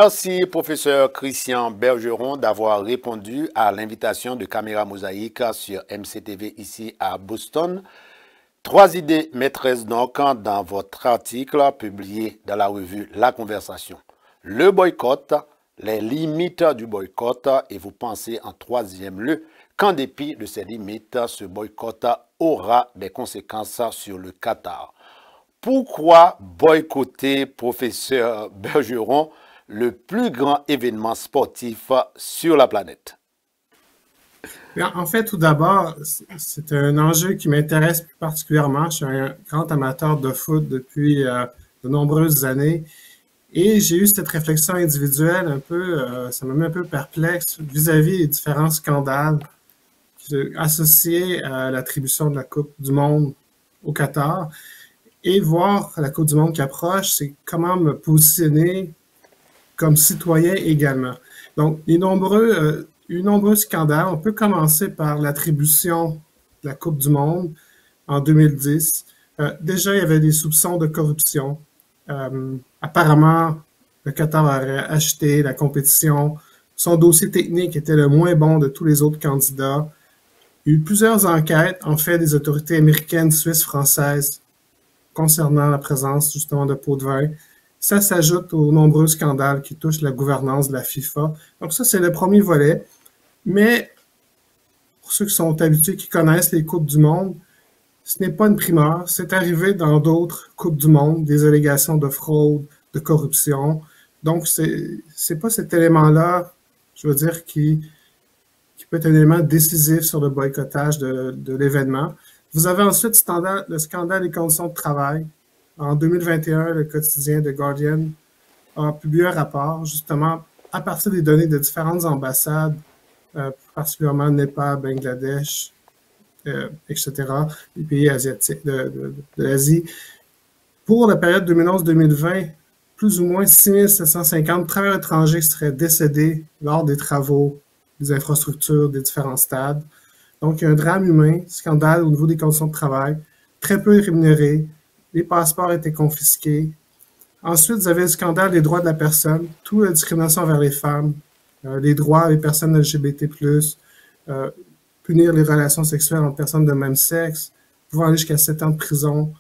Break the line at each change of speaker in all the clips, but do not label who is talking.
Merci, professeur Christian Bergeron, d'avoir répondu à l'invitation de Caméra Mosaïque sur MCTV ici à Boston. Trois idées maîtresses donc dans votre article publié dans la revue La Conversation. Le boycott, les limites du boycott et vous pensez en troisième lieu qu'en dépit de ces limites, ce boycott aura des conséquences sur le Qatar. Pourquoi boycotter, professeur Bergeron, le plus grand événement sportif sur la planète?
En fait, tout d'abord, c'est un enjeu qui m'intéresse plus particulièrement. Je suis un grand amateur de foot depuis de nombreuses années et j'ai eu cette réflexion individuelle un peu, ça m'a mis un peu perplexe vis-à-vis des différents scandales associés à l'attribution de la Coupe du Monde au Qatar. Et voir la Coupe du Monde qui approche, c'est comment me positionner comme citoyen également. Donc, nombreux scandales. On peut commencer par l'attribution de la Coupe du Monde en 2010. Déjà, il y avait des soupçons de corruption. Apparemment, le Qatar aurait acheté la compétition. Son dossier technique était le moins bon de tous les autres candidats. Il y a eu plusieurs enquêtes, en fait, des autorités américaines, suisses, françaises, concernant la présence justement de pots de vin. Ça s'ajoute aux nombreux scandales qui touchent la gouvernance de la FIFA. Donc ça, c'est le premier volet. Mais pour ceux qui sont habitués, qui connaissent les Coupes du Monde, ce n'est pas une primeur. C'est arrivé dans d'autres Coupes du Monde, des allégations de fraude, de corruption. Donc, c'est pas cet élément-là, je veux dire, qui peut être un élément décisif sur le boycottage de l'événement. Vous avez ensuite le scandale des conditions de travail. En 2021, le quotidien The Guardian a publié un rapport, justement, à partir des données de différentes ambassades, particulièrement Népal, Bangladesh, etc., les pays asiatiques de l'Asie. Pour la période 2011-2020, plus ou moins 6750 travailleurs étrangers seraient décédés lors des travaux, des infrastructures, des différents stades. Donc, il y a un drame humain, scandale au niveau des conditions de travail, très peu rémunérés, les passeports étaient confisqués. Ensuite, vous avez le scandale des droits de la personne, toute la discrimination envers les femmes, les droits des personnes LGBT+, punir les relations sexuelles entre personnes de même sexe, pouvant aller jusqu'à 7 ans de prison.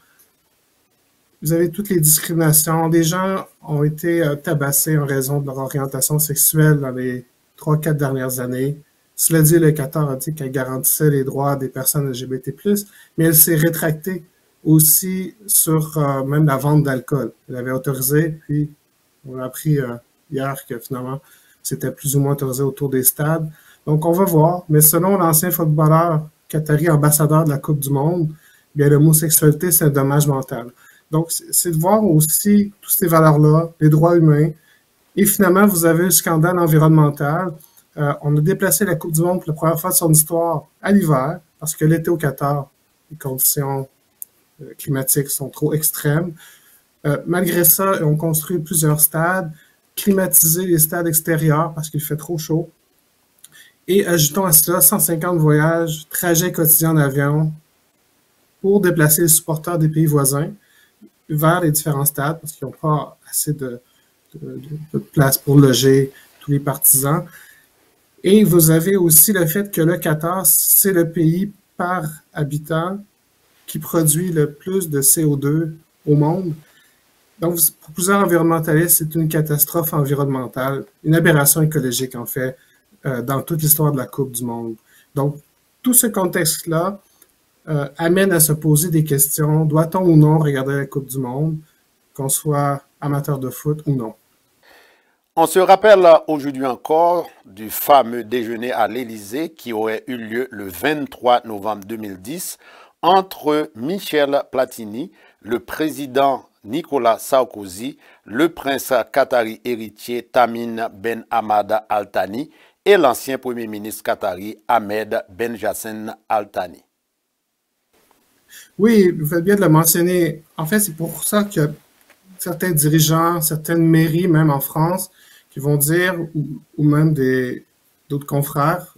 Vous avez toutes les discriminations. Des gens ont été tabassés en raison de leur orientation sexuelle dans les 3-4 dernières années. Cela dit, le Qatar a dit qu'elle garantissait les droits des personnes LGBT+, mais elle s'est rétractée aussi sur même la vente d'alcool. Elle avait autorisé, puis on a appris hier que finalement, c'était plus ou moins autorisé autour des stades. Donc, on va voir. Mais selon l'ancien footballeur qatari, ambassadeur de la Coupe du Monde, bien, l'homosexualité, c'est un dommage mental. Donc, c'est de voir aussi toutes ces valeurs-là, les droits humains. Et finalement, vous avez le scandale environnemental. On a déplacé la Coupe du Monde pour la première fois de son histoire à l'hiver, parce que l'été au Qatar, les conditions climatiques sont trop extrêmes. Malgré ça, on construit plusieurs stades, climatiser les stades extérieurs parce qu'il fait trop chaud. Et ajoutons à cela 150 voyages, trajets quotidiens d'avion pour déplacer les supporters des pays voisins vers les différents stades parce qu'ils n'ont pas assez de place pour loger tous les partisans. Et vous avez aussi le fait que le Qatar, c'est le pays par habitant qui produit le plus de CO2 au monde. Donc, pour plusieurs environnementalistes, c'est une catastrophe environnementale, une aberration écologique, en fait, dans toute l'histoire de la Coupe du Monde. Donc, tout ce contexte-là amène à se poser des questions. Doit-on ou non regarder la Coupe du Monde, qu'on soit amateur de foot ou non?
On se rappelle aujourd'hui encore du fameux déjeuner à l'Élysée qui aurait eu lieu le 23 novembre 2010 entre Michel Platini, le président Nicolas Sarkozy, le prince qatari héritier Tamim Ben Hamad Al Thani et l'ancien premier ministre qatari Ahmed Ben Jassin Al Thani.
Oui, vous faites bien de le mentionner. En fait, c'est pour ça que certains dirigeants, certaines mairies, même en France, qui vont dire, ou même d'autres confrères,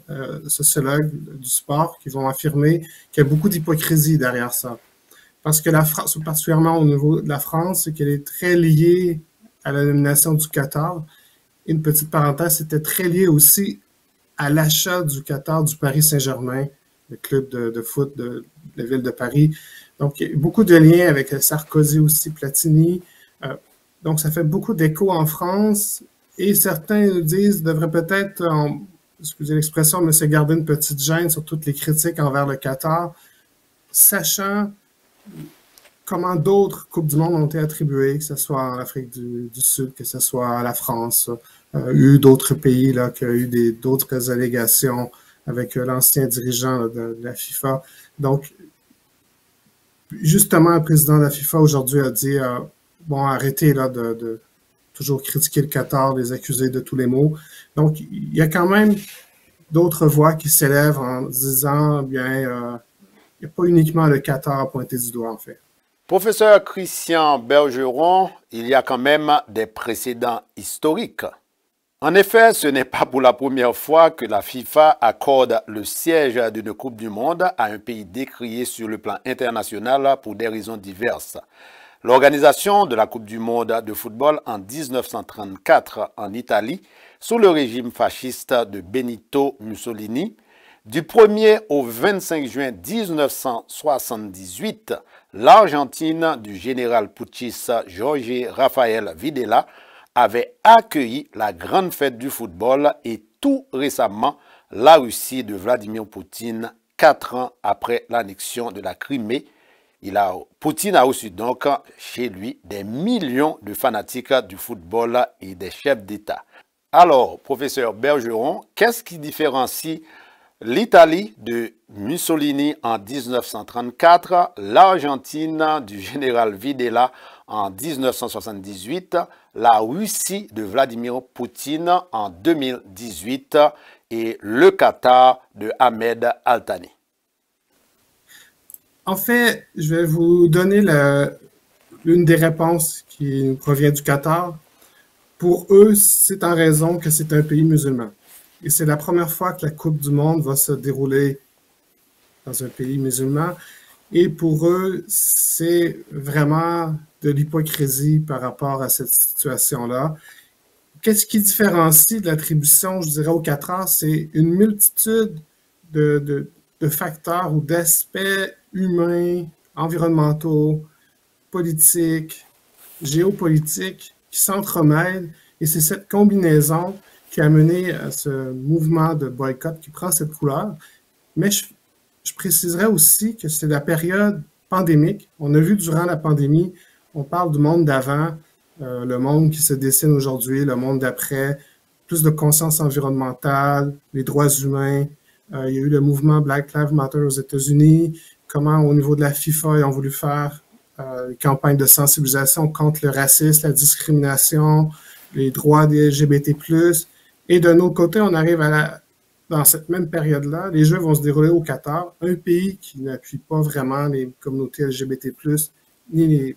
sociologues du sport, qui vont affirmer qu'il y a beaucoup d'hypocrisie derrière ça. Parce que la France, particulièrement au niveau de la France, c'est qu'elle est très liée à la nomination du Qatar. une petite parenthèse, c'était très lié aussi à l'achat du Qatar du Paris Saint-Germain, le club de foot de la ville de Paris. Donc, il y a beaucoup de liens avec Sarkozy aussi, Platini. Donc, ça fait beaucoup d'écho en France. Et certains disent devrait peut-être, excusez l'expression, mais se garder une petite gêne sur toutes les critiques envers le Qatar, sachant comment d'autres Coupes du Monde ont été attribuées, que ce soit en Afrique du Sud, que ce soit à la France. Il y a eu d'autres pays là, qui ont eu d'autres allégations avec l'ancien dirigeant de la FIFA. Donc, justement, le président de la FIFA aujourd'hui a dit bon, arrêtez là, de toujours critiquer le Qatar, les accuser de tous les maux. Donc, il y a quand même d'autres voix qui s'élèvent en disant, bien, il n'y a pas uniquement le Qatar à pointer du doigt, en fait.
Professeur Christian Bergeron, il y a quand même des précédents historiques. En effet, ce n'est pas pour la première fois que la FIFA accorde le siège d'une Coupe du Monde à un pays décrié sur le plan international pour des raisons diverses. L'organisation de la Coupe du Monde de football en 1934 en Italie, sous le régime fasciste de Benito Mussolini, du 1er au 25 juin 1978, l'Argentine du général putschiste Jorge Rafael Videla avait accueilli la grande fête du football et tout récemment la Russie de Vladimir Poutine, 4 ans après l'annexion de la Crimée. Poutine a reçu donc chez lui des millions de fanatiques du football et des chefs d'État. Alors, professeur Bergeron, qu'est-ce qui différencie l'Italie de Mussolini en 1934, l'Argentine du général Videla en 1978, la Russie de Vladimir Poutine en 2018 et le Qatar de Ahmed Al-Thani?
En fait, je vais vous donner l'une des réponses qui nous provient du Qatar. Pour eux, c'est en raison que c'est un pays musulman. Et c'est la première fois que la Coupe du Monde va se dérouler dans un pays musulman. Et pour eux, c'est vraiment de l'hypocrisie par rapport à cette situation-là. Qu'est-ce qui différencie de l'attribution, je dirais, au Qatar? C'est une multitude de facteurs ou d'aspects humains, environnementaux, politiques, géopolitiques qui s'entremêlent. Et c'est cette combinaison qui a mené à ce mouvement de boycott qui prend cette couleur. Mais je préciserais aussi que c'est la période pandémique. On a vu durant la pandémie, on parle du monde d'avant, le monde qui se dessine aujourd'hui, le monde d'après, plus de conscience environnementale, les droits humains. Il y a eu le mouvement Black Lives Matter aux États-Unis, comment au niveau de la FIFA, ils ont voulu faire une campagne de sensibilisation contre le racisme, la discrimination, les droits des LGBT+. Et d'un autre côté, on arrive dans cette même période-là, les Jeux vont se dérouler au Qatar, un pays qui n'appuie pas vraiment les communautés LGBT+, ni les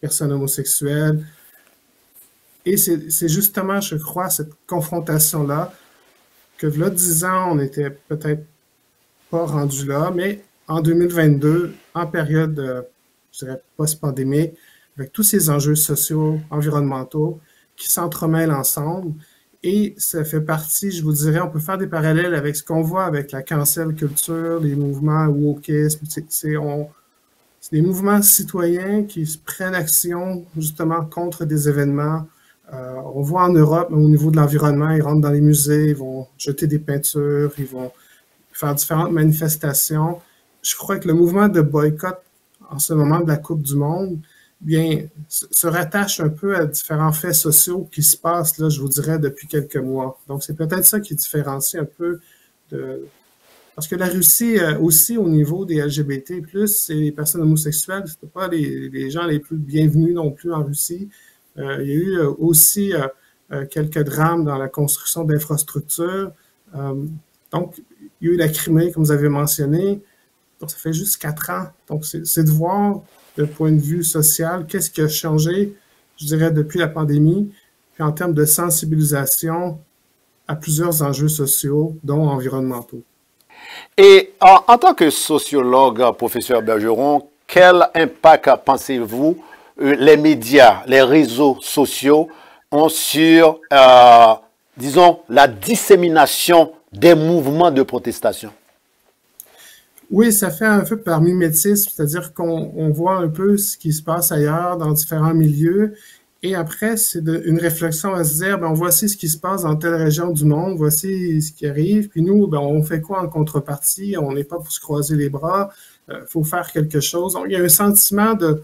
personnes homosexuelles. Et c'est justement, je crois, cette confrontation-là, que là, 10 ans, on n'était peut-être pas rendu là, mais en 2022, en période, je dirais, post-pandémique, avec tous ces enjeux sociaux, environnementaux, qui s'entremêlent ensemble, et ça fait partie, je vous dirais, on peut faire des parallèles avec ce qu'on voit avec la cancel culture, les mouvements wokisme. C'est des mouvements citoyens qui prennent action justement contre des événements. On voit en Europe, au niveau de l'environnement, ils rentrent dans les musées, ils vont jeter des peintures, ils vont faire différentes manifestations. Je crois que le mouvement de boycott en ce moment de la Coupe du Monde, bien, se rattache un peu à différents faits sociaux qui se passent, là, je vous dirais, depuis quelques mois. Donc, c'est peut-être ça qui différencie un peu de... Parce que la Russie, aussi, au niveau des LGBT+, et les personnes homosexuelles, c'était pas les gens les plus bienvenus non plus en Russie. Il y a eu aussi quelques drames dans la construction d'infrastructures. Donc, il y a eu la Crimée, comme vous avez mentionné. Donc, ça fait juste 4 ans. Donc, c'est de voir, de point de vue social, qu'est-ce qui a changé, je dirais, depuis la pandémie, puis en termes de sensibilisation à plusieurs enjeux sociaux, dont environnementaux.
Et en tant que sociologue, professeur Bergeron, quel impact pensez-vous les médias, les réseaux sociaux ont sur, disons, la dissémination des mouvements de protestation?
Oui, ça fait un peu par mimétisme, c'est-à-dire qu'on voit un peu ce qui se passe ailleurs dans différents milieux. Et après, c'est une réflexion à se dire, ben, voici ce qui se passe dans telle région du monde, voici ce qui arrive. Puis nous, ben, on fait quoi en contrepartie? On n'est pas pour se croiser les bras. Faut faire quelque chose. Donc, il y a un sentiment de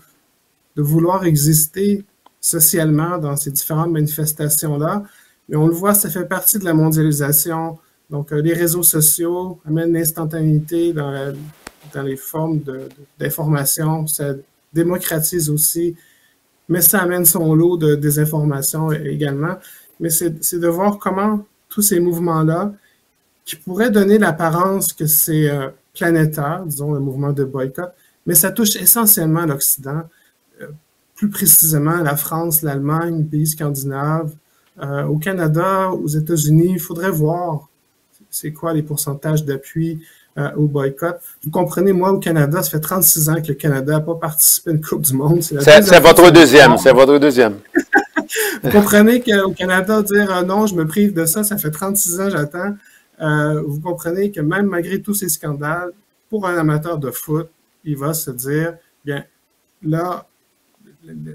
vouloir exister socialement dans ces différentes manifestations-là. Mais on le voit, ça fait partie de la mondialisation. Donc, les réseaux sociaux amènent l'instantanéité dans les formes d'information. Ça démocratise aussi, mais ça amène son lot de désinformation également. Mais c'est de voir comment tous ces mouvements-là, qui pourraient donner l'apparence que c'est planétaire, disons, le mouvement de boycott, mais ça touche essentiellement l'Occident, plus précisément la France, l'Allemagne, les pays scandinaves. Au Canada, aux États-Unis, il faudrait voir c'est quoi les pourcentages d'appui au boycott. Vous comprenez, moi, au Canada, ça fait 36 ans que le Canada n'a pas participé à une Coupe du Monde.
C'est votre deuxième, c'est votre deuxième.
Vous comprenez qu'au Canada, dire non, je me prive de ça, ça fait 36 ans, j'attends. Vous comprenez que même malgré tous ces scandales, pour un amateur de foot, il va se dire, bien, là,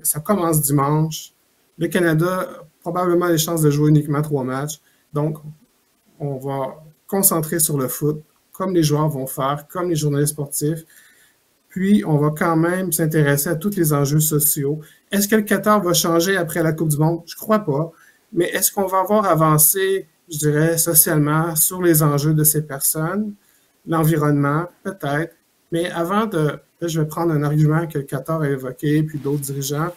ça commence dimanche. Le Canada a probablement les chances de jouer uniquement 3 matchs. Donc, on va concentrer sur le foot, comme les joueurs vont faire, comme les journalistes sportifs. Puis, on va quand même s'intéresser à tous les enjeux sociaux. Est-ce que le Qatar va changer après la Coupe du Monde? Je crois pas. Mais est-ce qu'on va avoir avancé, je dirais, socialement sur les enjeux de ces personnes? L'environnement, peut-être. Mais avant là, je vais prendre un argument que le Qatar a évoqué, puis d'autres dirigeants.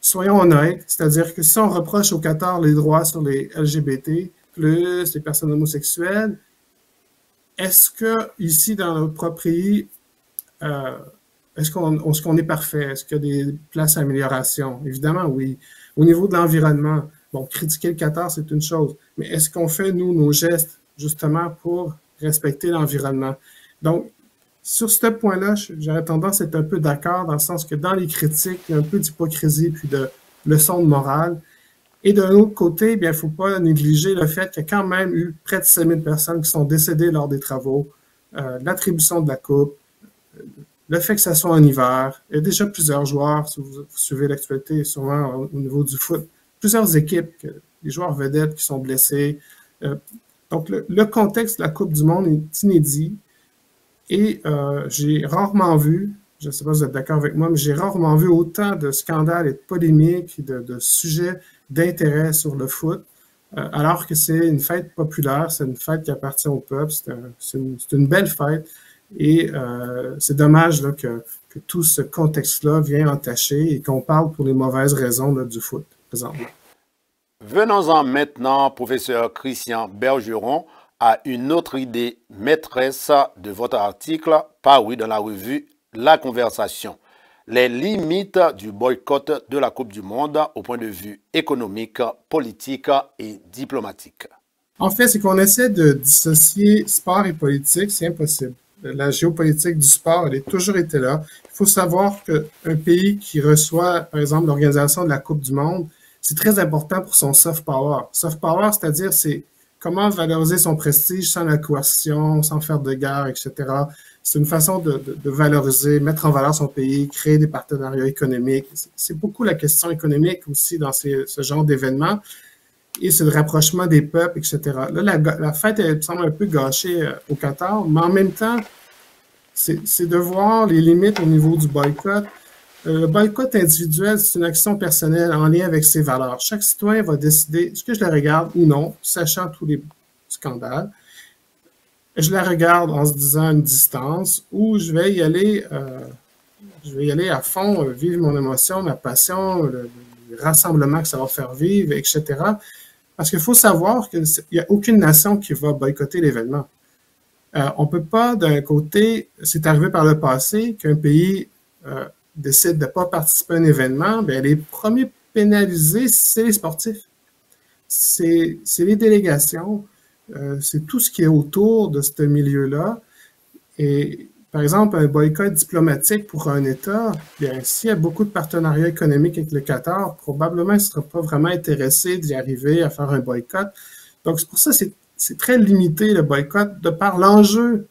Soyons honnêtes, c'est-à-dire que si on reproche au Qatar les droits sur les LGBT, plus les personnes homosexuelles, est-ce que ici, dans notre propre pays, est-ce qu'on est parfait? Est-ce qu'il y a des places d'amélioration? Évidemment, oui. Au niveau de l'environnement, bon, critiquer le Qatar, c'est une chose, mais est-ce qu'on fait, nous, nos gestes, justement, pour respecter l'environnement? Donc, sur ce point-là, j'aurais tendance à être un peu d'accord, dans le sens que dans les critiques, il y a un peu d'hypocrisie puis de leçons de morale. Et d'un autre côté, bien, il ne faut pas négliger le fait qu'il y a quand même eu près de 5 000 personnes qui sont décédées lors des travaux, l'attribution de la Coupe, le fait que ça soit en hiver. Il y a déjà plusieurs joueurs, si vous suivez l'actualité, sûrement au niveau du foot, plusieurs équipes, les joueurs vedettes qui sont blessés. Donc, le contexte de la Coupe du Monde est inédit. Et j'ai rarement vu, je ne sais pas si vous êtes d'accord avec moi, mais j'ai rarement vu autant de scandales et de polémiques et de sujets d'intérêt sur le foot, alors que c'est une fête populaire, c'est une fête qui appartient au peuple, c'est une belle fête. Et c'est dommage là, que tout ce contexte-là vient entacher et qu'on parle pour les mauvaises raisons là, du foot présentement.
Venons-en maintenant, professeur Christian Bergeron, à une autre idée maîtresse de votre article paru dans la revue La Conversation. Les limites du boycott de la Coupe du Monde au point de vue économique, politique et diplomatique.
En fait, c'est qu'on essaie de dissocier sport et politique, c'est impossible. La géopolitique du sport, elle a toujours été là. Il faut savoir qu'un pays qui reçoit, par exemple, l'organisation de la Coupe du Monde, c'est très important pour son soft power. Soft power, c'est-à-dire, c'est comment valoriser son prestige sans la coercition, sans faire de guerre, etc. C'est une façon de valoriser, mettre en valeur son pays, créer des partenariats économiques. C'est beaucoup la question économique aussi dans ce genre d'événements. Et c'est le rapprochement des peuples, etc. Là, la fête, elle semble un peu gâchée au Qatar, mais en même temps, c'est de voir les limites au niveau du boycott. Le boycott individuel, c'est une action personnelle en lien avec ses valeurs. Chaque citoyen va décider est-ce que je la regarde ou non, sachant tous les scandales. Je la regarde en se disant une distance, ou je vais y aller à fond, vivre mon émotion, ma passion, le rassemblement que ça va faire vivre, etc. Parce qu'il faut savoir qu'il n'y a aucune nation qui va boycotter l'événement. On ne peut pas, d'un côté, c'est arrivé par le passé qu'un pays décide de ne pas participer à un événement, bien, les premiers pénalisés, c'est les sportifs. C'est les délégations, c'est tout ce qui est autour de ce milieu-là. Et Par exemple, un boycott diplomatique pour un État, bien, s'il y a beaucoup de partenariats économiques avec le Qatar, probablement il ne sera pas vraiment intéressé d'y arriver à faire un boycott. Donc, c'est pour ça que c'est très limité le boycott de par l'enjeu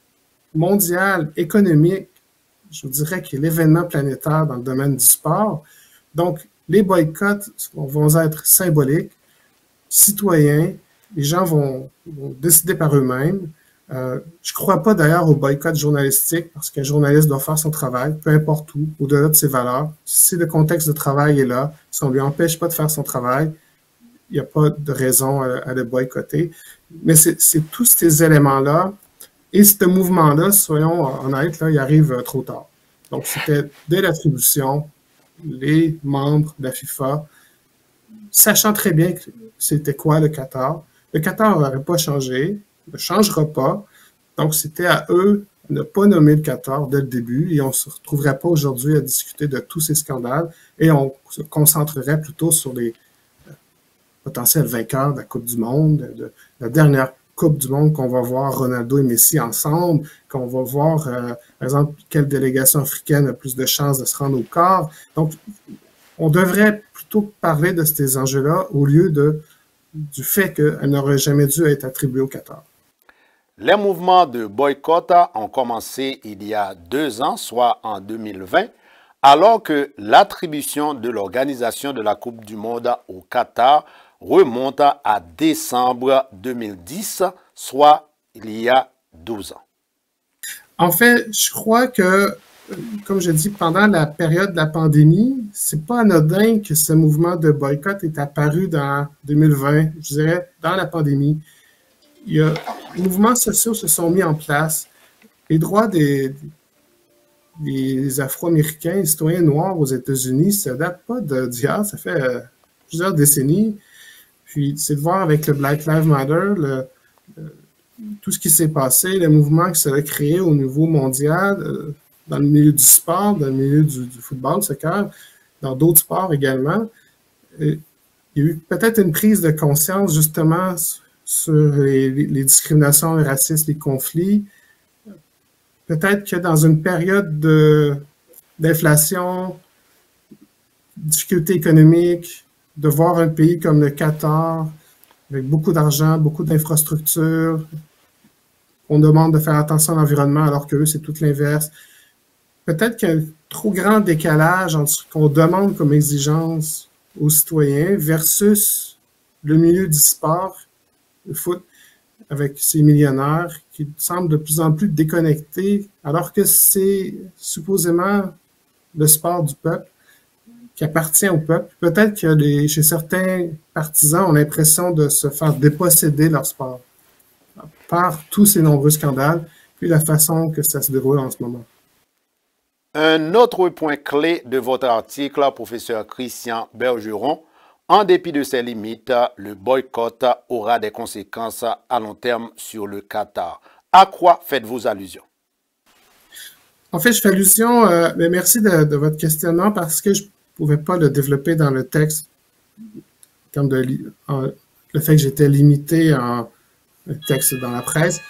mondial, économique, je vous dirais qu'il est l'événement planétaire dans le domaine du sport. Donc, les boycotts vont être symboliques, citoyens, les gens vont décider par eux-mêmes. Je ne crois pas d'ailleurs au boycott journalistique parce qu'un journaliste doit faire son travail, peu importe où, au-delà de ses valeurs. Si le contexte de travail est là, si on ne lui empêche pas de faire son travail, il n'y a pas de raison à le boycotter. Mais c'est tous ces éléments-là. Et ce mouvement-là, soyons honnêtes, là, il arrive trop tard. Donc, c'était dès l'attribution, les membres de la FIFA, sachant très bien que c'était quoi le Qatar. Le Qatar n'aurait pas changé, ne changera pas. Donc, c'était à eux de ne pas nommer le Qatar dès le début et on ne se retrouverait pas aujourd'hui à discuter de tous ces scandales et on se concentrerait plutôt sur les potentiels vainqueurs de la Coupe du Monde, de la dernière Coupe du Monde qu'on va voir Ronaldo et Messi ensemble, qu'on va voir, par exemple, quelle délégation africaine a plus de chances de se rendre au quart. Donc, on devrait plutôt parler de ces enjeux-là au lieu du fait qu'elle n'aurait jamais dû être attribuée au Qatar.
Les mouvements de boycott ont commencé il y a 2 ans, soit en 2020, alors que l'attribution de l'organisation de la Coupe du Monde au Qatar remonte à décembre 2010, soit il y a 12 ans.
En fait, je crois que, comme je dis, pendant la période de la pandémie, c'est pas anodin que ce mouvement de boycott est apparu dans 2020, je dirais, dans la pandémie. Les mouvements sociaux se sont mis en place. Les droits des Afro-Américains, les citoyens noirs aux États-Unis, ça date pas d'hier, ça fait plusieurs décennies. Puis, c'est de voir avec le Black Lives Matter, tout ce qui s'est passé, le mouvement qui s'est créé au niveau mondial, dans le milieu du sport, dans le milieu du football, soccer, dans d'autres sports également. Il y a eu peut-être une prise de conscience, justement, sur les discriminations, les racismes, les conflits. Peut-être que dans une période d'inflation, difficultés économiques, de voir un pays comme le Qatar, avec beaucoup d'argent, beaucoup d'infrastructures, on demande de faire attention à l'environnement alors qu'eux, c'est tout l'inverse. Peut-être qu'il y a un trop grand décalage entre ce qu'on demande comme exigence aux citoyens versus le milieu du sport, le foot, avec ces millionnaires qui semblent de plus en plus déconnectés, alors que c'est supposément le sport du peuple, qui appartient au peuple. Peut-être que chez certains partisans, ont l'impression de se faire déposséder leur sport par tous ces nombreux scandales, puis la façon que ça se déroule en ce moment.
Un autre point clé de votre article, professeur Christian Bergeron, en dépit de ses limites, le boycott aura des conséquences à long terme sur le Qatar. À quoi faites-vous allusion?
En fait, je fais allusion, mais merci de votre questionnement parce que je ne pouvais pas le développer dans le texte, comme le fait que j'étais limité en texte dans la presse.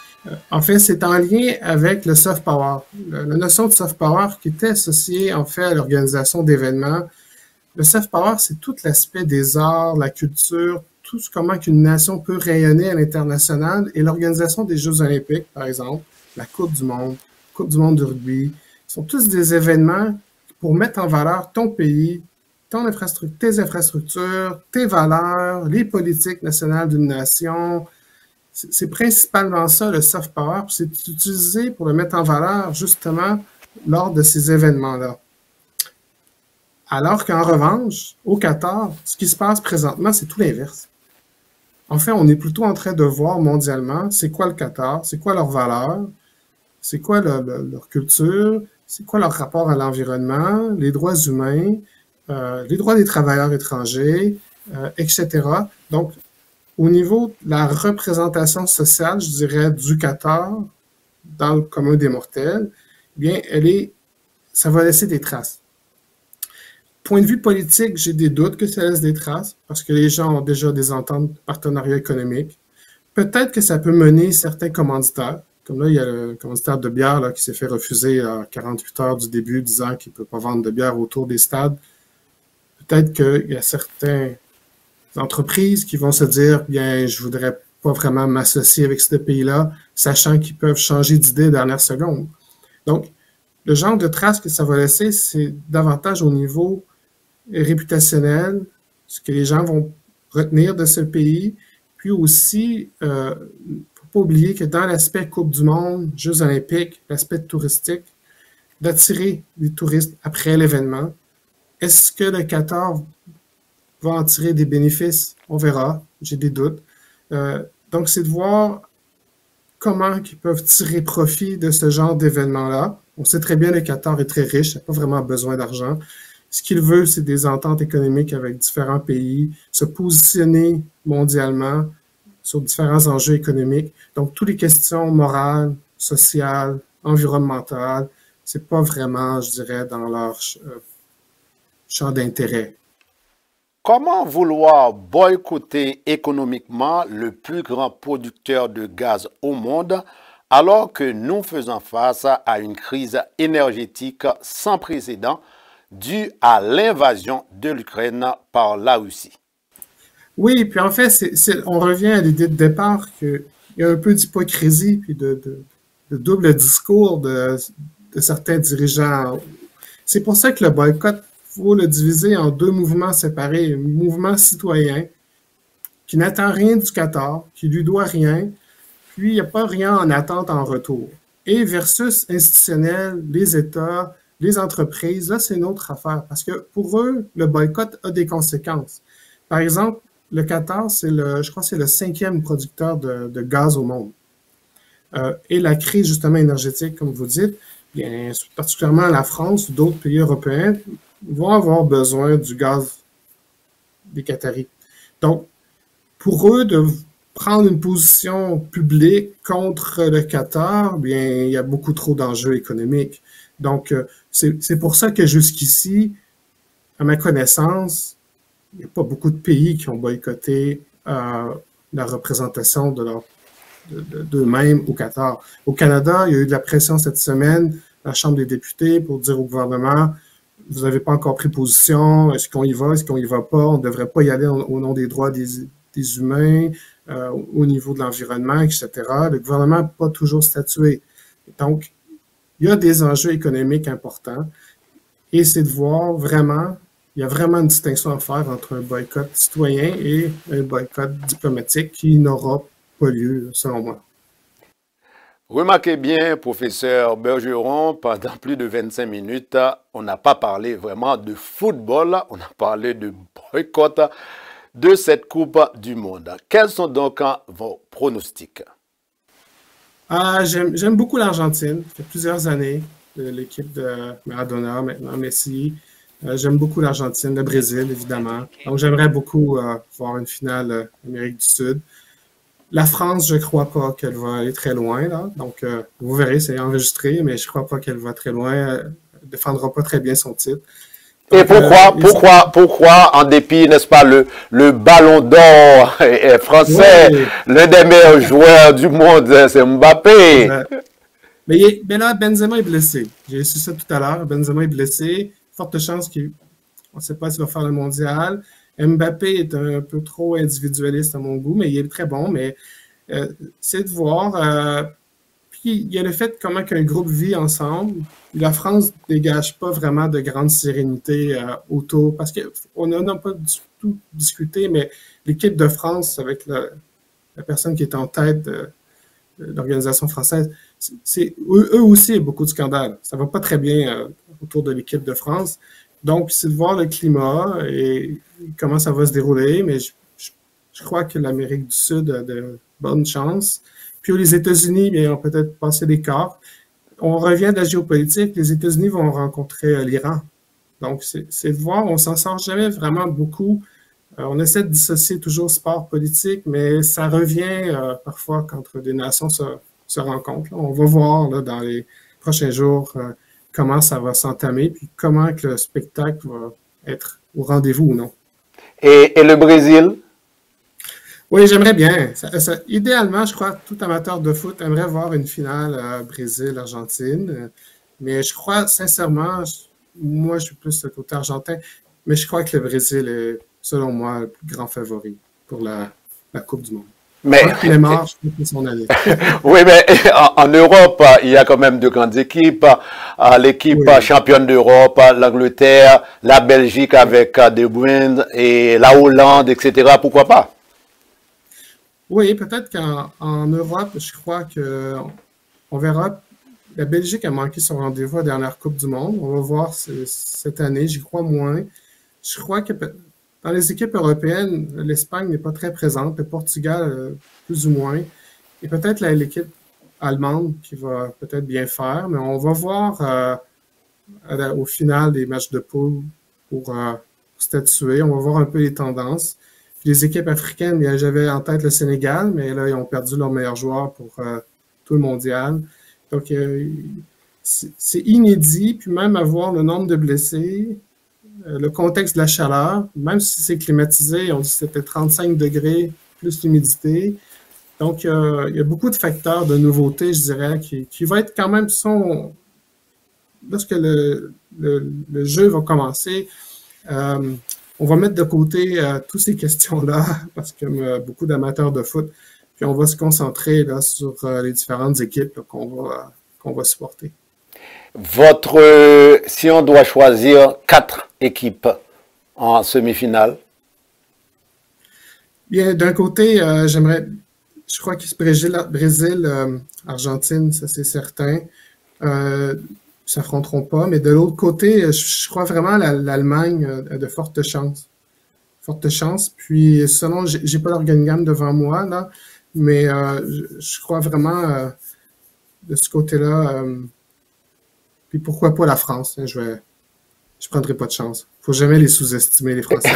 En fait, c'est en lien avec le soft power. La notion de soft power qui était associée en fait à l'organisation d'événements. Le soft power, c'est tout l'aspect des arts, la culture, tout comment qu'une nation peut rayonner à l'international et l'organisation des Jeux olympiques, par exemple, la Coupe du Monde de rugby, sont tous des événements pour mettre en valeur ton pays, tes infrastructures, tes valeurs, les politiques nationales d'une nation. C'est principalement ça, le soft power, c'est utilisé pour le mettre en valeur, justement, lors de ces événements-là. Alors qu'en revanche, au Qatar, ce qui se passe présentement, c'est tout l'inverse. En fait, on est plutôt en train de voir mondialement, c'est quoi le Qatar, c'est quoi leurs valeurs, c'est quoi leur culture, c'est quoi leur rapport à l'environnement, les droits humains, les droits des travailleurs étrangers, etc. Donc, au niveau de la représentation sociale, je dirais, du Qatar dans le commun des mortels, eh bien, ça va laisser des traces. Point de vue politique, j'ai des doutes que ça laisse des traces, parce que les gens ont déjà des ententes de partenariat économique. Peut-être que ça peut mener certains commanditaires, Comme là, il y a le commanditaire de bière là, qui s'est fait refuser à 48 heures du début, disant qu'il ne peut pas vendre de bière autour des stades. Peut-être qu'il y a certaines entreprises qui vont se dire, bien, je voudrais pas vraiment m'associer avec ce pays-là, sachant qu'ils peuvent changer d'idée dernière seconde. Donc, le genre de traces que ça va laisser, c'est davantage au niveau réputationnel, ce que les gens vont retenir de ce pays, puis aussi, faut pas oublier que dans l'aspect Coupe du Monde, Jeux olympiques, l'aspect touristique, d'attirer les touristes après l'événement. Est-ce que le Qatar va en tirer des bénéfices? On verra, j'ai des doutes. Donc, c'est de voir comment ils peuvent tirer profit de ce genre d'événement-là. On sait très bien que le Qatar est très riche, il n'a pas vraiment besoin d'argent. Ce qu'il veut, c'est des ententes économiques avec différents pays, se positionner mondialement sur différents enjeux économiques. Donc, toutes les questions morales, sociales, environnementales, c'est pas vraiment, je dirais, dans leur champ d'intérêt.
Comment vouloir boycotter économiquement le plus grand producteur de gaz au monde alors que nous faisons face à une crise énergétique sans précédent due à l'invasion de l'Ukraine par la Russie?
Oui, puis en fait, on revient à l'idée de départ qu'il y a un peu d'hypocrisie puis de double discours de certains dirigeants. C'est pour ça que le boycott, il faut le diviser en deux mouvements séparés. Un mouvement citoyen qui n'attend rien du Qatar, qui lui doit rien, puis il n'y a pas rien en attente en retour. Et versus institutionnel, les États, les entreprises, là, c'est une autre affaire. Parce que pour eux, le boycott a des conséquences. Par exemple, le Qatar, je crois que c'est le 5e producteur de gaz au monde. Et la crise, justement, énergétique, comme vous dites, bien, particulièrement la France ou d'autres pays européens, vont avoir besoin du gaz des Qataris. Donc, pour eux, de prendre une position publique contre le Qatar, bien, il y a beaucoup trop d'enjeux économiques. Donc, c'est pour ça que jusqu'ici, à ma connaissance, il n'y a pas beaucoup de pays qui ont boycotté la représentation d'eux-mêmes au Qatar. Au Canada, il y a eu de la pression cette semaine à la Chambre des députés pour dire au gouvernement, vous n'avez pas encore pris position, est-ce qu'on y va, est-ce qu'on y va pas, on ne devrait pas y aller au nom des droits des humains, au niveau de l'environnement, etc. Le gouvernement n'a pas toujours statué. Donc, il y a des enjeux économiques importants et c'est de voir vraiment, il y a vraiment une distinction à faire entre un boycott citoyen et un boycott diplomatique qui n'aura pas lieu, selon moi.
Remarquez bien, professeur Bergeron, pendant plus de 25 minutes, on n'a pas parlé vraiment de football, on a parlé de boycott de cette Coupe du Monde. Quels sont donc vos pronostics?
J'aime beaucoup l'Argentine. Ça fait plusieurs années, l'équipe de Maradona, maintenant Messi. J'aime beaucoup l'Argentine, le Brésil, évidemment. Donc, j'aimerais beaucoup voir une finale Amérique du Sud. La France, je ne crois pas qu'elle va aller très loin, là. Donc, vous verrez, c'est enregistré, mais je ne crois pas qu'elle va très loin. Elle ne défendra pas très bien son titre.
Et pourquoi, en dépit, n'est-ce pas, le ballon d'or français, oui, l'un des meilleurs joueurs du monde, c'est Mbappé.
Mais là, Benzema est blessé. J'ai su ça tout à l'heure. Benzema est blessé. Forte chance qu'on ne sait pas s'il va faire le mondial. Mbappé est un peu trop individualiste à mon goût, mais il est très bon. Mais c'est de voir. Puis il y a le fait comment qu'un groupe vit ensemble. La France ne dégage pas vraiment de grande sérénité autour, parce qu'on n'en a pas du tout discuté, mais l'équipe de France, avec la personne qui est en tête de l'organisation française, eux aussi, il y a beaucoup de scandales. Ça va pas très bien autour de l'équipe de France. Donc, c'est de voir le climat et comment ça va se dérouler, mais je crois que l'Amérique du Sud a de bonnes chances. Puis les États-Unis, bien, ont peut-être passé l'écart. On revient de la géopolitique, les États-Unis vont rencontrer l'Iran. Donc, c'est de voir, on s'en sort jamais vraiment beaucoup. On essaie de dissocier toujours sport politique, mais ça revient parfois quand des nations se rencontrent. On va voir là, dans les prochains jours comment ça va s'entamer, puis comment que le spectacle va être au rendez-vous ou non.
Et le Brésil?
Oui, j'aimerais bien. Idéalement, je crois que tout amateur de foot aimerait voir une finale Brésil-Argentine. Mais je crois sincèrement, moi je suis plus le côté argentin, mais je crois que le Brésil est, selon moi, le plus grand favori pour la Coupe du Monde.
Mais,
Tant qu'il est mort, je trouve que c'est son année.
oui, mais en Europe, il y a quand même de grandes équipes. L'équipe
Oui,
championne d'Europe, l'Angleterre, la Belgique avec De Bruyne et la Hollande, etc. Pourquoi pas?
oui, peut-être qu'en Europe, je crois que on verra. La Belgique a manqué son rendez-vous à la dernière Coupe du Monde. On va voir cette année, j'y crois moins. Je crois que dans les équipes européennes, l'Espagne n'est pas très présente, le Portugal plus ou moins, et peut-être l'équipe allemande qui va peut-être bien faire, mais on va voir au final des matchs de poule pour statuer. On va voir un peu les tendances. Puis les équipes africaines, bien, j'avais en tête le Sénégal, mais là, ils ont perdu leur meilleur joueur pour tout le mondial. Donc, c'est inédit, puis même avoir le nombre de blessés, le contexte de la chaleur, même si c'est climatisé, on dit que c'était 35 degrés plus l'humidité. Donc, il y a beaucoup de facteurs de nouveauté, je dirais, qui va être quand même lorsque le jeu va commencer, on va mettre de côté toutes ces questions-là, parce qu'il y a beaucoup d'amateurs de foot, puis on va se concentrer là, sur les différentes équipes qu'on va supporter.
Si on doit choisir 4 équipes en semi-finale.
Bien, d'un côté, je crois que Brésil, Argentine, ça c'est certain. Ils s'affronteront pas. Mais de l'autre côté, je crois vraiment l'Allemagne a de fortes chances. Fortes chances. Puis, selon, j'ai pas l'organigramme devant moi, là, mais je crois vraiment de ce côté-là. Puis pourquoi pas la France? Hein, je prendrai pas de chance. Faut jamais les sous-estimer, les Français.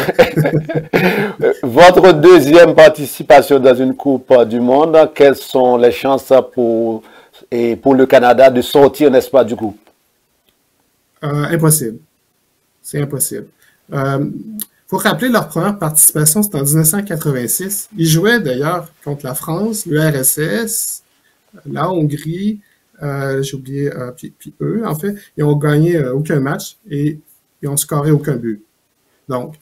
Votre deuxième participation dans une Coupe du Monde, quelles sont les chances pour le Canada de sortir, n'est-ce pas, du coup?
Impossible. C'est impossible. Faut rappeler leur première participation, c'était en 1986. Ils jouaient d'ailleurs contre la France, l'URSS, la Hongrie, j'ai oublié, puis eux, en fait, ils ont gagné aucun match et ils ont scoré aucun but. Donc,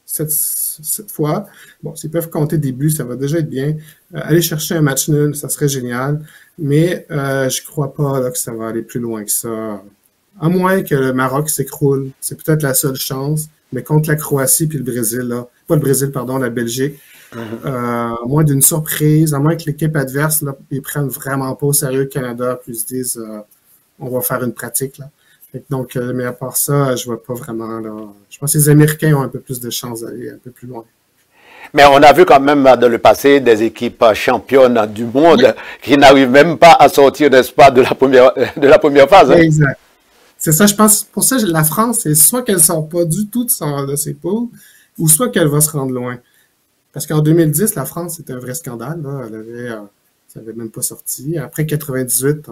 cette fois, bon, s'ils peuvent compter des buts, ça va déjà être bien. Aller chercher un match nul, ça serait génial, mais je crois pas là, que ça va aller plus loin que ça. À moins que le Maroc s'écroule, c'est peut-être la seule chance, mais contre la Croatie puis le Brésil, là, pas le Brésil, pardon, la Belgique, à moins d'une surprise, à moins que l'équipe adverse, là, ils prennent vraiment pas au sérieux le Canada, puis ils se disent, on va faire une pratique, là. Donc, mais à part ça, je vois pas vraiment, là. Je pense que les Américains ont un peu plus de chances d'aller un peu plus loin.
Mais on a vu quand même dans le passé des équipes championnes du monde
Oui,
qui n'arrivent même pas à sortir, n'est-ce pas, de la première phase. Hein.
exact. C'est ça, je pense. Pour ça, la France, c'est soit qu'elle sort pas du tout de ses poules, ou soit qu'elle va se rendre loin. Parce qu'en 2010, la France, c'était un vrai scandale, là. Ça avait même pas sorti. Après 98,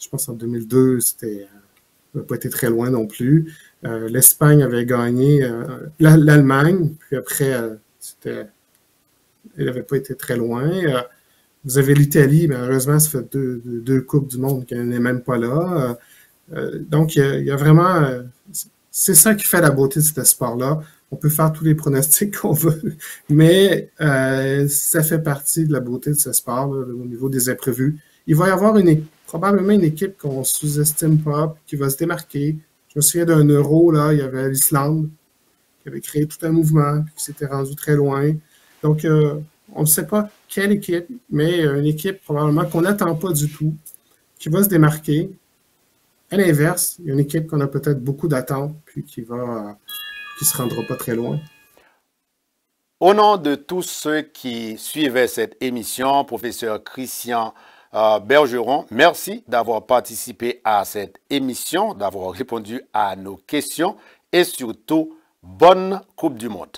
je pense en 2002, ça n'avait pas été très loin non plus. L'Espagne avait gagné l'Allemagne, puis après, elle n'avait pas été très loin. Vous avez l'Italie, malheureusement, ça fait deux Coupes du Monde qu'elle n'est même pas là. Donc, il y a vraiment... c'est ça qui fait la beauté de ce sport-là. On peut faire tous les pronostics qu'on veut, mais ça fait partie de la beauté de ce sport, là, au niveau des imprévus. Il va y avoir probablement une équipe qu'on sous-estime pas, qui va se démarquer. Je me souviens d'un Euro, là, il y avait l'Islande qui avait créé tout un mouvement, puis qui s'était rendu très loin. Donc, on ne sait pas quelle équipe, mais une équipe probablement qu'on n'attend pas du tout, qui va se démarquer. À l'inverse, il y a une équipe qu'on a peut-être beaucoup d'attentes, puis qui se rendra pas très loin.
Au nom de tous ceux qui suivaient cette émission, professeur Christian Bergeron, merci d'avoir participé à cette émission, d'avoir répondu à nos questions et surtout, bonne Coupe du Monde.